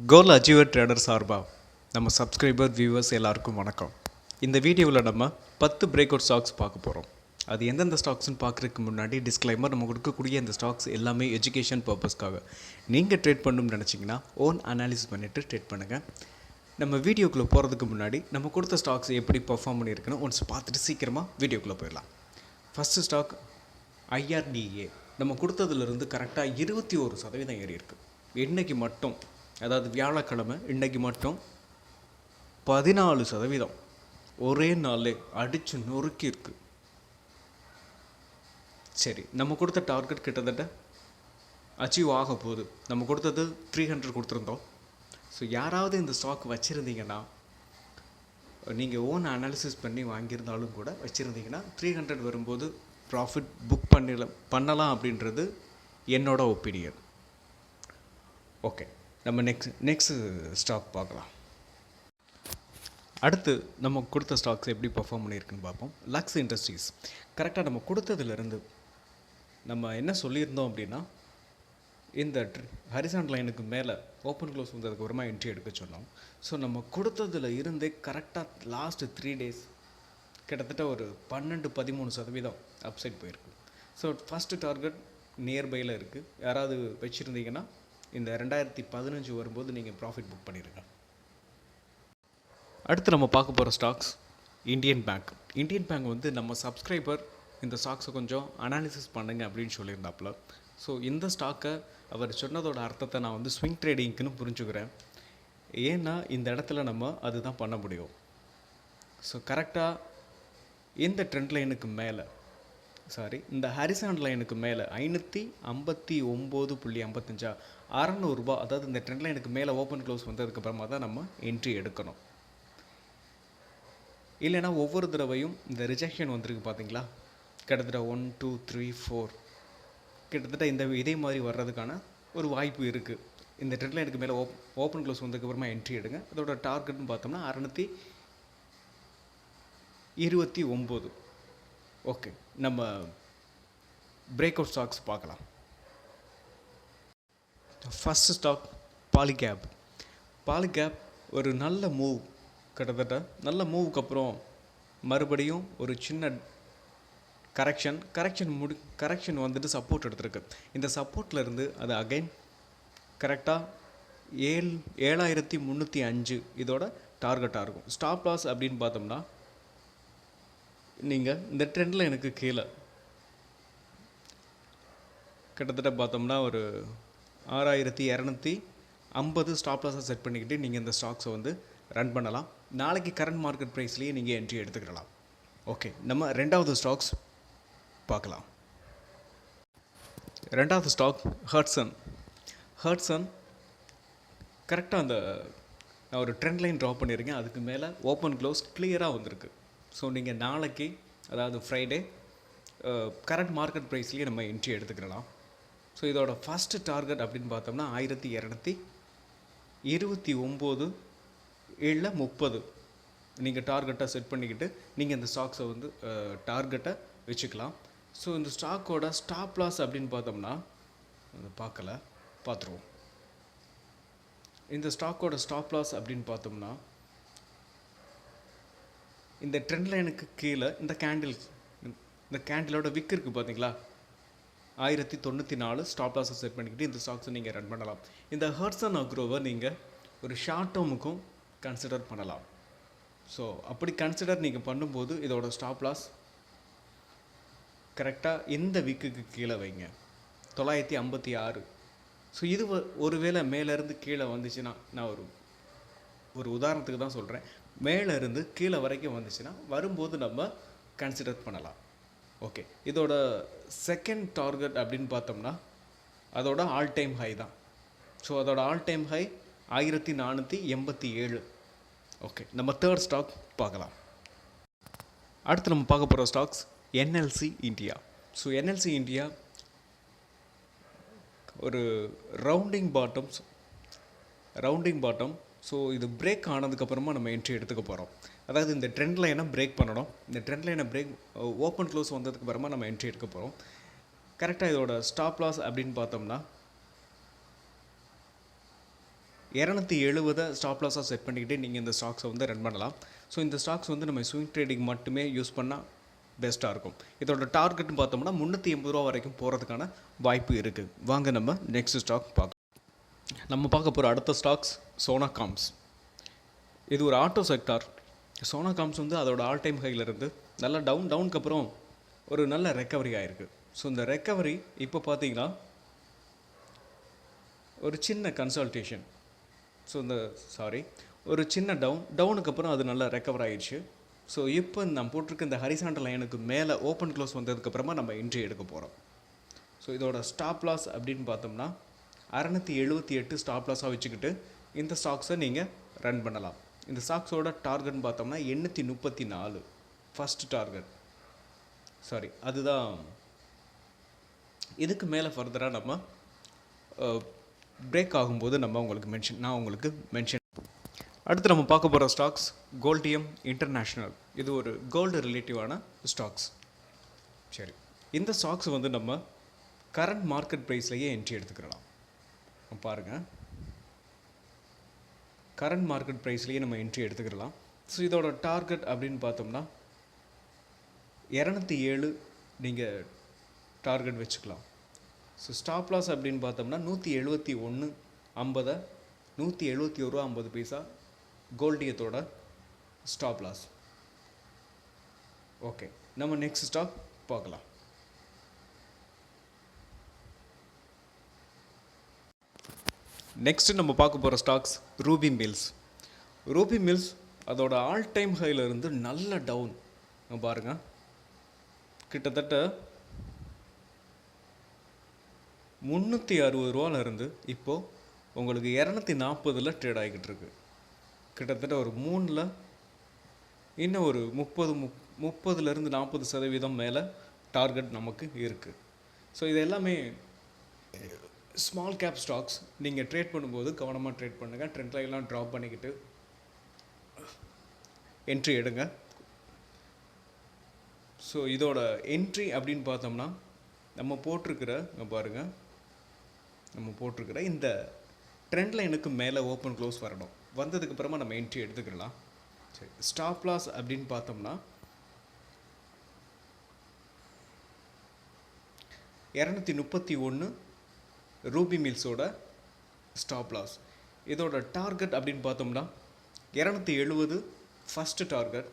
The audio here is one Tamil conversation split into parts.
கோல் அச்சீவர் ட்ரேடர் சார்பாக நம்ம சப்ஸ்கிரைபர் வியூவர்ஸ் எல்லாருக்கும் வணக்கம். இந்த வீடியோவில் நம்ம 10 பிரேக் அவுட் ஸ்டாக்ஸ் பார்க்க போகிறோம். அது எந்தெந்த ஸ்டாக்ஸ்னு பார்க்குறதுக்கு முன்னாடி டிஸ்க்ளைமர், நம்ம கொடுக்கக்கூடிய இந்த ஸ்டாக்ஸ் எல்லாமே எஜுகேஷன் பர்பஸ்க்காக. நீங்கள் ட்ரேட் பண்ணணும்னு நினச்சிங்கன்னா ஓன் அனாலிசிஸ் பண்ணிவிட்டு ட்ரேட் பண்ணுங்கள். நம்ம வீடியோக்குள்ளே போகிறதுக்கு முன்னாடி நம்ம கொடுத்த ஸ்டாக்ஸ் எப்படி பர்ஃபார்ம் பண்ணியிருக்குன்னு ஒன்ஸ் பார்த்துட்டு சீக்கிரமாக வீடியோக்குள்ளே போயிடலாம். First stock IRDA. நம்ம கொடுத்ததுலேருந்து கரெக்டாக 21% ஏறி இருக்குது. இன்றைக்கி மட்டும், அதாவது வியாழக்கிழமை இன்றைக்கி மட்டும் 14% ஒரே நாளே அடித்து நொறுக்கி இருக்கு. சரி, நம்ம கொடுத்த டார்கெட் கிட்டத்தட்ட அச்சீவ் ஆக போகுது. நம்ம கொடுத்தது 300 கொடுத்துருந்தோம். ஸோ யாராவது இந்த ஸ்டாக் வச்சுருந்தீங்கன்னா, நீங்கள் ஓன் அனாலிசிஸ் பண்ணி வாங்கியிருந்தாலும் கூட வச்சுருந்தீங்கன்னா 300 வரும்போது ப்ராஃபிட் புக் பண்ணலாம் அப்படின்றது என்னோட ஒப்பீனியன். ஓகே, நம்ம நெக்ஸ்ட் ஸ்டாக் பார்க்கலாம். அடுத்து நம்ம கொடுத்த ஸ்டாக்ஸ் எப்படி பர்ஃபார்ம் பண்ணியிருக்குன்னு பார்ப்போம். Lux Industries. கரெக்டாக நம்ம கொடுத்ததுலேருந்து நம்ம என்ன சொல்லியிருந்தோம் அப்படின்னா, இந்த ஹரிசாண்டல் லைனுக்கு மேலே ஓப்பன் க்ளோஸ் வந்ததுக்கு அப்புறமா என்ட்ரி எடுக்க சொன்னோம். ஸோ நம்ம கொடுத்ததில் இருந்தே கரெக்டாக லாஸ்ட் 3 days கிட்டத்தட்ட ஒரு 12-13% அப்சைட் போயிருக்கு. ஸோ ஃபஸ்ட்டு டார்கெட் நியர்பையில் இருக்குது. யாராவது வச்சுருந்தீங்கன்னா இந்த 2015 வரும்போது நீங்கள் ப்ராஃபிட் புக் பண்ணிடுங்க. அடுத்து நம்ம பார்க்க போகிற stocks Indian bank. Indian bank வந்து நம்ம சப்ஸ்கிரைபர் இந்த ஸ்டாக்ஸை கொஞ்சம் அனாலிசிஸ் பண்ணுங்க அப்படின்னு சொல்லியிருந்தாப்புல. ஸோ இந்த ஸ்டாக்கை அவர் சொன்னதோட அர்த்தத்தை நான் வந்து ஸ்விங் ட்ரேடிங்க்குன்னு புரிஞ்சுக்கிறேன். ஏன்னா இந்த இடத்துல நம்ம அதுதான் பண்ண முடியும். ஸோ கரெக்டாக இந்த ட்ரெண்ட் லைனுக்கு மேலே, இந்த ஹரிசாண்டல் லைனுக்கு மேலே 559.55 600 அதாவது இந்த ட்ரெண்ட் லைனுக்கு மேலே ஓப்பன் க்ளோஸ் வந்ததுக்கப்புறமா தான் நம்ம என்ட்ரி எடுக்கணும். இல்லைனா ஒவ்வொரு தடவையும் இந்த ரிஜெக்ஷன் வந்திருக்கு பார்த்தீங்களா, கிட்டத்தட்ட 1 2 3 4 கிட்டத்தட்ட இதே மாதிரி வர்றதுக்கான ஒரு வாய்ப்பு இருக்குது. இந்த ட்ரெண்ட் லைனுக்கு மேலே ஓப்பன் க்ளோஸ் வந்ததுக்கப்புறமா என்ட்ரி எடுங்க. அதோட டார்கெட்னு பார்த்தோம்னா 629. ஓகே, நம்ம பிரேக் அவுட் ஸ்டாக்ஸ் பார்க்கலாம். First stock Polycab. பாலிகேப் ஒரு நல்ல மூவ், கிட்டத்தட்ட நல்ல மூவுக்கு அப்புறம் மறுபடியும் ஒரு சின்ன கரெக்ஷன் வந்துட்டு சப்போர்ட் எடுத்திருக்கு. இந்த சப்போர்ட்டில் இருந்து அது அகைன் கரெக்டாக 7305 இதோட டார்கெட்டாக இருக்கும். ஸ்டாப் லாஸ் அப்படின்னு பார்த்தோம்னா, நீங்கள் இந்த ட்ரெண்டில் எனக்கு கீழே கிட்டத்தட்ட பார்த்தோம்னா ஒரு 6250 ஸ்டாப் லாஸை செட் பண்ணிக்கிட்டு நீங்கள் இந்த ஸ்டாக்ஸை வந்து ரன் பண்ணலாம். நாளைக்கு கரண்ட் மார்க்கெட் ப்ரைஸ்லேயே நீங்கள் என்ட்ரி எடுத்துக்கலாம். ஓகே, நம்ம ரெண்டாவது ஸ்டாக்ஸ் பார்க்கலாம். ரெண்டாவது ஸ்டாக் ஹட்சன். கரெக்டாக அந்த நான் ஒரு ட்ரெண்ட் லைன் ட்ரா பண்ணியிருக்கேன். அதுக்கு மேலே ஓப்பன் க்ளோஸ் கிளியராக வந்திருக்கு. ஸோ நீங்கள் நாளைக்கு, அதாவது ஃப்ரைடே கரண்ட் மார்க்கெட் ப்ரைஸ்லேயே நம்ம என்ட்ரி எடுத்துக்கலாம். ஸோ இதோட ஃபஸ்ட்டு டார்கெட் அப்படின்னு பார்த்தோம்னா 1229.30 நீங்கள் டார்கெட்டை செட் பண்ணிக்கிட்டு நீங்கள் இந்த ஸ்டாக்ஸை வந்து டார்கெட்டை வச்சுக்கலாம். ஸோ இந்த ஸ்டாக்கோட ஸ்டாப் லாஸ் அப்படின்னு பார்த்தோம்னா, பார்த்துருவோம். இந்த ஸ்டாக்கோட ஸ்டாப் லாஸ் அப்படின்னு பார்த்தோம்னா, இந்த ட்ரெண்ட் லைனுக்கு கீழே இந்த கேண்டிலோட விக் இருக்குது பார்த்தீங்களா, 1094 ஸ்டாப் லாஸை செட் பண்ணிக்கிட்டு இந்த ஸ்டாக்ஸை நீங்கள் ரன் பண்ணலாம். இந்த ஹட்சன் அக்ரோவை நீங்கள் ஒரு ஷார்ட் டேர்முக்கும் கன்சிடர் பண்ணலாம். ஸோ அப்படி கன்சிடர் நீங்கள் பண்ணும்போது இதோட ஸ்டாப் லாஸ் கரெக்டாக இந்த விக்குக்கு கீழே வைங்க, 956. ஸோ இது ஒருவேளை மேலேருந்து கீழே வந்துச்சுன்னா, நான் ஒரு உதாரணத்துக்கு தான் சொல்கிறேன், மேலேருந்து கீழே வரைக்கும் வந்துச்சுன்னா வரும்போது நம்ம கன்சிடர் பண்ணலாம். ஓகே, இதோட செகண்ட் டார்கெட் அப்படின்னு பார்த்தோம்னா அதோட ஆல் டைம் ஹை தான். ஸோ அதோட ஆல் டைம் ஹை 1487. ஓகே, நம்ம தேர்ட் ஸ்டாக் பார்க்கலாம். அடுத்து நம்ம பார்க்க போகிற stocks NLC India. So NLC India ஒரு ரவுண்டிங் பாட்டம். ஸோ இது பிரேக் ஆனதுக்கப்புறமா நம்ம என்ட்ரி எடுத்துக்க போகிறோம். அதாவது இந்த ட்ரெண்ட் லைனை பிரேக் பண்ணணும். இந்த ட்ரெண்ட் லைனை ஓப்பன் க்ளோஸ் வந்ததுக்கு அப்புறமா நம்ம என்ட்ரி எடுக்க போகிறோம். கரெக்டாக இதோட ஸ்டாப் லாஸ் அப்படின்னு பார்த்தோம்னா 270 ஸ்டாப் லாஸாக செட் பண்ணிக்கிட்டு நீங்கள் இந்த ஸ்டாக்ஸை வந்து ரன் பண்ணலாம். ஸோ இந்த ஸ்டாக்ஸ் வந்து நம்ம ஸ்விங் ட்ரேடிங் மட்டுமே யூஸ் பண்ணால் பெஸ்ட்டாக இருக்கும். இதோட டார்கெட்னு பார்த்தோம்னா 380 ரூபா வரைக்கும் போகிறதுக்கான வாய்ப்பு இருக்குது. வாங்க நம்ம நெக்ஸ்ட் ஸ்டாக் பார்க்கலாம். நம்ம பார்க்க போகிற அடுத்த ஸ்டாக்ஸ் சோனாகாம்ஸ். இது ஒரு ஆட்டோ செக்டார். சோனாகாம்ஸ் வந்து அதோட ஆல் டைம் ஹையில் இருந்து நல்லா டவுனுக்கு அப்புறம் ஒரு நல்ல ரெக்கவரி ஆகிருக்கு. ஸோ இந்த ரெக்கவரி இப்போ பார்த்தீங்கன்னா ஒரு சின்ன கன்சல்டேஷன், ஒரு சின்ன டவுனுக்கு அப்புறம் அது நல்லா ரெக்கவர் ஆகிடுச்சு. ஸோ இப்போ நம்ம போட்டிருக்க இந்த ஹரிசாண்டல் லைனுக்கு மேலே ஓப்பன் க்ளோஸ் வந்ததுக்கப்புறமா நம்ம என்ட்ரி எடுக்க போகிறோம். ஸோ இதோட ஸ்டாப் லாஸ் அப்படின்னு பார்த்தோம்னா 678 ஸ்டாப் லாஸாக வச்சுக்கிட்டு இந்த ஸ்டாக்ஸை நீங்கள் ரன் பண்ணலாம். இந்த ஸ்டாக்ஸோட டார்கெட்னு பார்த்தோம்னா 834 ஃபஸ்ட் டார்கெட். அதுதான். இதுக்கு மேலே ஃபர்தராக நம்ம பிரேக் ஆகும்போது நான் உங்களுக்கு மென்ஷன். அடுத்து நம்ம பார்க்க போகிற ஸ்டாக்ஸ் கோல்டியம் இன்டர்நேஷ்னல். இது ஒரு கோல்டு ரிலேட்டிவான ஸ்டாக்ஸ். சரி, இந்த ஸ்டாக்ஸ் வந்து நம்ம கரண்ட் மார்க்கெட் ப்ரைஸ்லேயே என்ட்ரி எடுத்துக்கலாம். பாருங்கள், கரண்ட் மார்க்கெட் ப்ரைஸ்லேயே நம்ம என்ட்ரி எடுத்துக்கலாம். ஸோ இதோட டார்கெட் அப்படின்னு பார்த்தோம்னா 207 நீங்கள் டார்கெட் வச்சுக்கலாம். ஸோ ஸ்டாப் லாஸ் அப்படின்னு பார்த்தோம்னா 171.50 171.50 கோல்டியத்தோட ஸ்டாப் லாஸ். ஓகே, நம்ம நெக்ஸ்ட் ஸ்டாக் பார்க்கலாம். நெக்ஸ்ட்டு நம்ம பார்க்க போகிற stocks Ruby mills. Ruby mills அதோட ஆல் டைம் ஹையில் இருந்து நல்ல டவுன் பாருங்கள். கிட்டத்தட்ட 360 ரூபாலேருந்து இப்போது உங்களுக்கு 240 ட்ரேட் ஆகிக்கிட்டு இருக்கு. கிட்டத்தட்ட ஒரு 3 இன்னும் ஒரு 30% 40% மேலே டார்கெட் நமக்கு இருக்குது. ஸோ இது எல்லாமே ஸ்மால் கேப் ஸ்டாக்ஸ். நீங்கள் ட்ரேட் பண்ணும்போது கவனமாக ட்ரேட் பண்ணுங்கள். ட்ரெண்ட் லைன்லாம் ட்ராப் பண்ணிக்கிட்டு என்ட்ரி எடுங்க. ஸோ இதோட என்ட்ரி அப்படின்னு பார்த்தோம்னா நம்ம போட்டிருக்கிற இந்த ட்ரெண்ட் லைனுக்கு மேலே ஓப்பன் க்ளோஸ் வரணும். வந்ததுக்கப்புறமா நம்ம என்ட்ரி எடுத்துக்கலாம். சரி, ஸ்டாப் லாஸ் அப்படின்னு பார்த்தோம்னா 231 ரூபி மில்ஸோட ஸ்டாப் லாஸ். இதோட டார்கெட் அப்படின்னு பார்த்தோம்னா 270 ஃபஸ்ட்டு டார்கெட்.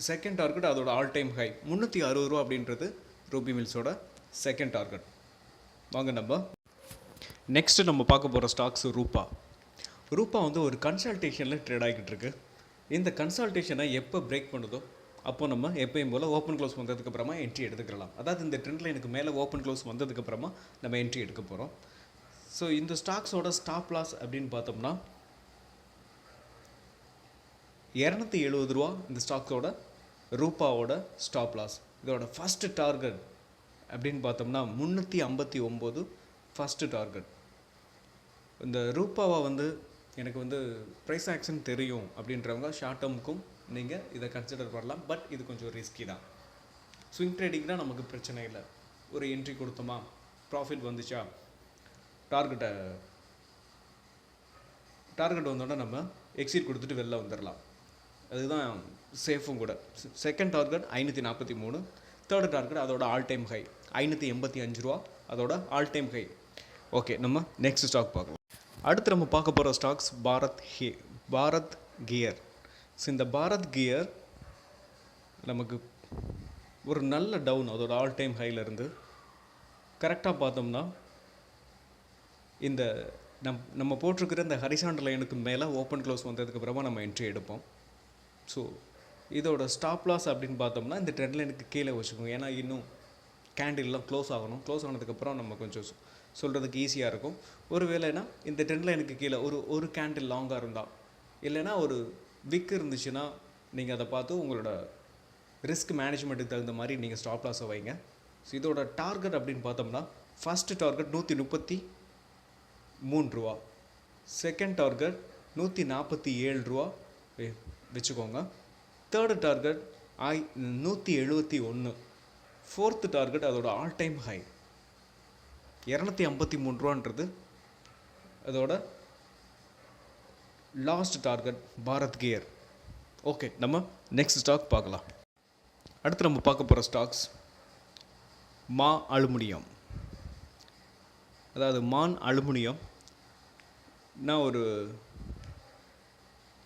செகண்ட் டார்கெட் அதோட ஆல் டைம் ஹை 360 ரூபா அப்படின்றது ரூபி மில்ஸோட செகண்ட் டார்கெட். வாங்க நம்ம நெக்ஸ்ட்டு நம்ம பார்க்க போகிற ஸ்டாக்ஸ் ரூபா வந்து ஒரு கன்சல்டேஷனில் ட்ரேட் ஆகிக்கிட்டு இருக்கு. இந்த கன்சல்டேஷனை எப்போ பிரேக் பண்ணுதோ அப்போ நம்ம எப்பயும் போல் ஓப்பன் க்ளோஸ் வந்ததுக்கப்புறமா என்ட்ரி எடுத்துக்கலாம். அதாவது இந்த ட்ரெண்ட் லைனுக்கு மேலே ஓப்பன் க்ளோஸ் வந்ததுக்கப்புறமா நம்ம என்ட்ரி எடுக்க போகிறோம். ஸோ இந்த ஸ்டாக்ஸோட ஸ்டாப் லாஸ் அப்படின்னு பார்த்தோம்னா 270 ரூபா இந்த ஸ்டாக்ஸோட ரூபாவோட ஸ்டாப் லாஸ். இதோட ஃபஸ்ட்டு டார்கெட் அப்படின்னு பார்த்தோம்னா 359 ஃபஸ்ட்டு டார்கெட். இந்த ரூபாவை வந்து எனக்கு வந்து ப்ரைஸ் ஆக்ஷன் தெரியும் அப்படின்றவங்க ஷார்ட் டேர்முக்கும் நீங்கள் இதை கன்சிடர் பண்ணலாம். பட் இது கொஞ்சம் ரிஸ்கி தான். ஸ்விங் ட்ரேடிங்னா நமக்கு பிரச்சனை இல்லை. ஒரு என்ட்ரி கொடுத்தோமா, ப்ராஃபிட் வந்துச்சா, டார்கெட் வந்தோடனே நம்ம எக்ஸிட் கொடுத்துட்டு வெளில வந்துடலாம். அதுதான் சேஃபும் கூட. செகண்ட் டார்கெட் 543, தேர்டு டார்கெட் அதோட ஆல் டைம் ஹை 585 ரூபா அதோட ஆல் டைம் ஹை. ஓகே, நம்ம நெக்ஸ்ட் ஸ்டாக் பார்க்கலாம். அடுத்து நம்ம பார்க்க போகிற ஸ்டாக்ஸ் பாரத் கியர். ஸோ இந்த பாரத் கியர் நமக்கு ஒரு நல்ல டவுன் அதோட ஆல் டைம் ஹையிலேருந்து கரெக்டாக பார்த்தோம்னா இந்த நம்ம போட்டிருக்கிற இந்த ஹரிசாண்டல் லைனுக்கு மேலே ஓப்பன் க்ளோஸ் வந்ததுக்கப்புறமா நம்ம என்ட்ரி எடுப்போம். ஸோ இதோட ஸ்டாப் லாஸ் அப்படின்னு பார்த்தோம்னா இந்த ட்ரெண்ட் லைனுக்கு கீழே வச்சுக்கோங்க. ஏன்னா இன்னும் கேண்டில்லாம் க்ளோஸ் ஆகணும். க்ளோஸ் ஆனதுக்கப்புறம் நம்ம கொஞ்சம் சொல்கிறதுக்கு ஈஸியாக இருக்கும். ஒரு வேளைனா இந்த ட்ரெண்ட் லைனுக்கு கீழே ஒரு கேண்டில் லாங்காக இருந்தால், இல்லைனா ஒரு விக் இருந்துச்சுன்னா நீங்கள் அதை பார்த்து உங்களோட ரிஸ்க் மேனேஜ்மெண்ட்டுக்கு தகுந்த மாதிரி நீங்கள் ஸ்டாப் லாஸை வைங்க. ஸோ இதோட டார்கெட் அப்படின்னு பார்த்தோம்னா ஃபஸ்ட்டு டார்கெட் 133 ரூபா, செகண்ட் டார்கெட் 147 ரூபா வச்சுக்கோங்க, தேர்டு டார்கெட் 171, ஃபோர்த்து டார்கெட் அதோட ஆல் டைம் ஹை 253 ரூபான்றது அதோட last target Bharat gear. Okay, நம்ம நெக்ஸ்ட் ஸ்டாக் பார்க்கலாம். அடுத்து நம்ம பார்க்க போகிற ஸ்டாக்ஸ் மா அலுமினியம். அதாவது மான் அலுமினியம். நான் ஒரு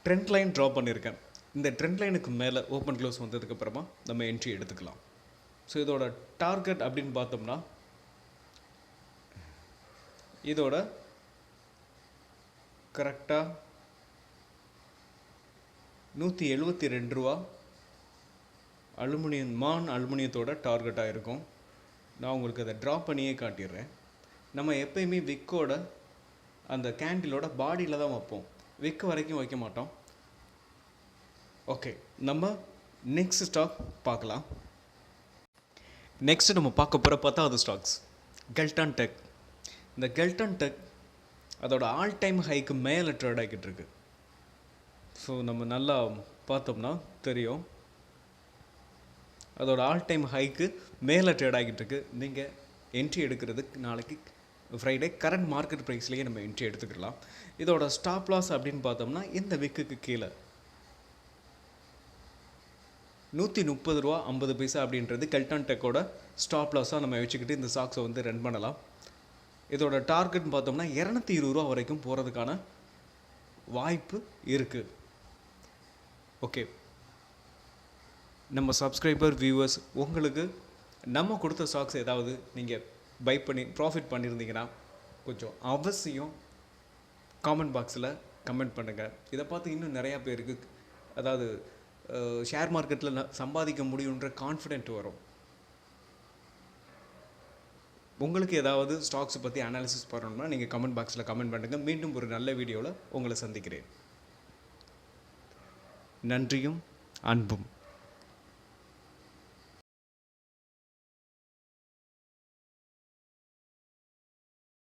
ட்ரெண்ட் லைன் ட்ரா பண்ணியிருக்கேன். இந்த ட்ரெண்ட் லைனுக்கு மேலே ஓப்பன் க்ளோஸ் வந்ததுக்கப்புறமா நம்ம என்ட்ரி எடுத்துக்கலாம். ஸோ இதோட டார்கெட் அப்படின்னு பார்த்தோம்னா இதோட கரெக்டாக 172 ரூபா அலுமினியம் மான் அலுமினியத்தோட டார்கெட்டாக இருக்கும். நான் உங்களுக்கு அதை ட்ரா பண்ணியே காட்டிடுறேன். நம்ம எப்பயுமே விக்கோட அந்த கேண்டிலோட பாடியில் தான் வைப்போம், விக்கு வரைக்கும் வைக்க மாட்டோம். ஓகே, நம்ம நெக்ஸ்ட் ஸ்டாக் பார்க்கலாம். நெக்ஸ்ட் நம்ம பார்க்க போகிற 10வது ஸ்டாக்ஸ் கெல்டான் டெக். இந்த கெல்டான் டெக் அதோட ஆல் டைம் ஹைக்கு மேலே ட்ரேட் ஆகிக்கிட்டு இருக்கு. ஸோ நம்ம நல்லா பார்த்தோம்னா தெரியும், அதோட ஆல் டைம் ஹைக்கு மேலே ட்ரேட் ஆகிட்டு இருக்கு. நீங்கள் என்ட்ரி எடுக்கிறதுக்கு நாளைக்கு ஃப்ரைடே கரண்ட் மார்க்கெட் ப்ரைஸ்லேயே நம்ம என்ட்ரி எடுத்துக்கலாம். இதோட ஸ்டாப் லாஸ் அப்படின்னு பார்த்தோம்னா இந்த விக்குக்கு கீழே 130 ரூபா 50 பைசா அப்படின்றது கெல்டான் டெக்கோட ஸ்டாப் லாஸாக நம்ம வச்சுக்கிட்டு இந்த ஸ்டாக்ஸை வந்து ரன் பண்ணலாம். இதோட டார்கெட்னு பார்த்தோம்னா 220 ரூபா வரைக்கும் போகிறதுக்கான வாய்ப்பு இருக்குது. ஓகே, நம்ம சப்ஸ்கிரைபர் வியூவர்ஸ், உங்களுக்கு நம்ம கொடுத்த ஸ்டாக்ஸ் ஏதாவது நீங்கள் பை பண்ணி ப்ராஃபிட் பண்ணியிருந்தீங்கன்னா கொஞ்சம் அவசியம் காமெண்ட் பாக்ஸில் கமெண்ட் பண்ணுங்கள். இதை பார்த்து இன்னும் நிறையா பேருக்கு அதாவது ஷேர் மார்க்கெட்டில் சம்பாதிக்க முடியுன்ற கான்ஃபிடென்ட் வரும். உங்களுக்கு ஏதாவது ஸ்டாக்ஸை பற்றி அனாலிசிஸ் பண்ணணும்னா நீங்கள் கமெண்ட் பாக்ஸில் கமெண்ட் பண்ணுங்கள். மீண்டும் ஒரு நல்ல வீடியோவில் உங்களை சந்திக்கிறேன். நன்றியும் அன்பும்.